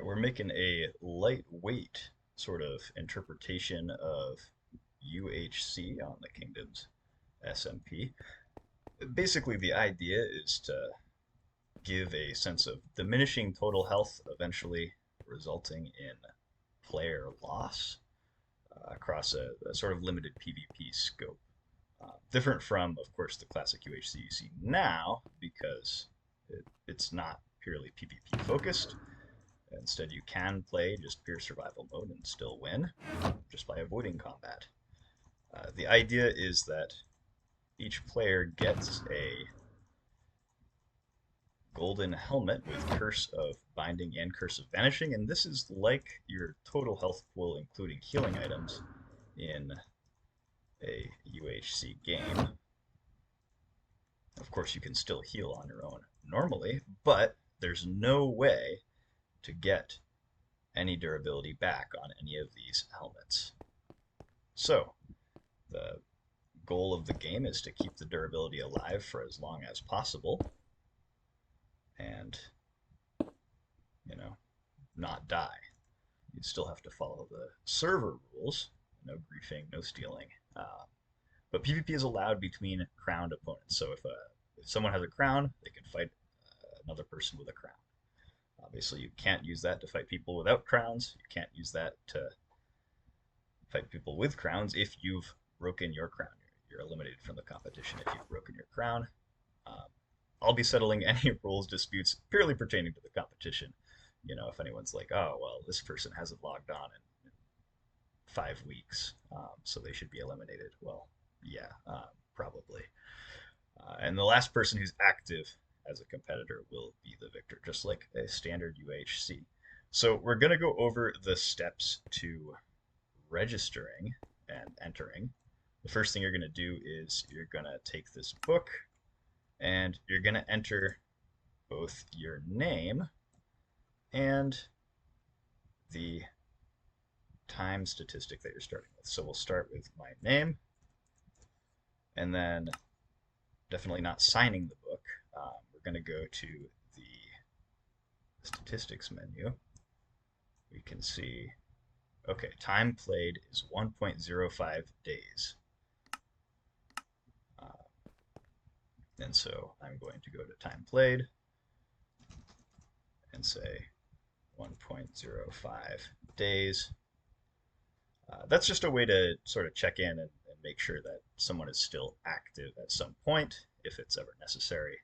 We're making a lightweight sort of interpretation of UHC on the Kingdom's SMP. Basically, the idea is to give a sense of diminishing total health, eventually resulting in player loss across a sort of limited PvP scope. Different from, of course, the classic UHC you see now, because it's not purely PvP focused. Instead, you can play just pure survival mode and still win just by avoiding combat. The idea is that each player gets a golden helmet with Curse of Binding and Curse of Vanishing, and this is like your total health pool, including healing items, in a UHC game. Of course, you can still heal on your own normally, but there's no way to get any durability back on any of these helmets. So, the goal of the game is to keep the durability alive for as long as possible and, not die. You still have to follow the server rules, no griefing, no stealing. But PvP is allowed between crowned opponents. So if someone has a crown, they can fight another person with a crown. Obviously, you can't use that to fight people without crowns. You can't use that to fight people with crowns. If you've broken your crown, you're eliminated from the competition if you've broken your crown. Um, I'll be settling any rules disputes purely pertaining to the competition. If anyone's like, oh, well, this person hasn't logged on in 5 weeks, so they should be eliminated. Well, yeah, probably. And the last person who's active as a competitor will be the victor, just like a standard UHC. So we're going to go over the steps to registering and entering. The first thing you're going to do is you're going to take this book and you're going to enter both your name and the time statistic that you're starting with. So we'll start with my name, and then definitely not signing the book. We're going to go to the statistics menu. We can see, okay, time played is 1.05 days. And so I'm going to go to time played and say 1.05 days. That's just a way to sort of check in and make sure that someone is still active at some point, if it's ever necessary.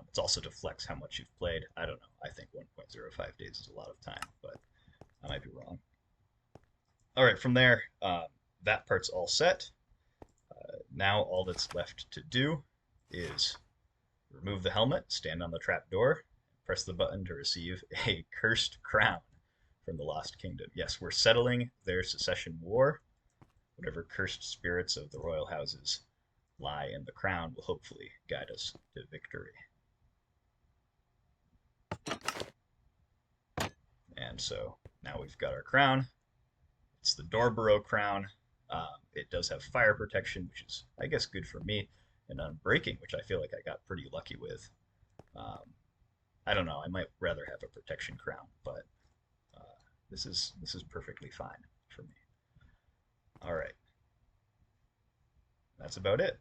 It's also to flex how much you've played. I don't know. I think 1.05 days is a lot of time, but I might be wrong. All right, from there, that part's all set. Now all that's left to do is remove the helmet, stand on the trap door, press the button to receive a cursed crown from the Lost Kingdom. Yes, we're settling their secession war. Whatever cursed spirits of the royal houses lie in the crown will hopefully guide us to victory. And so now we've got our crown. It's the Dorborough crown. It does have fire protection, which is, I guess, good for me, and unbreaking, which I feel like I got pretty lucky with. I don't know. I might rather have a protection crown, but this is perfectly fine for me. All right, that's about it.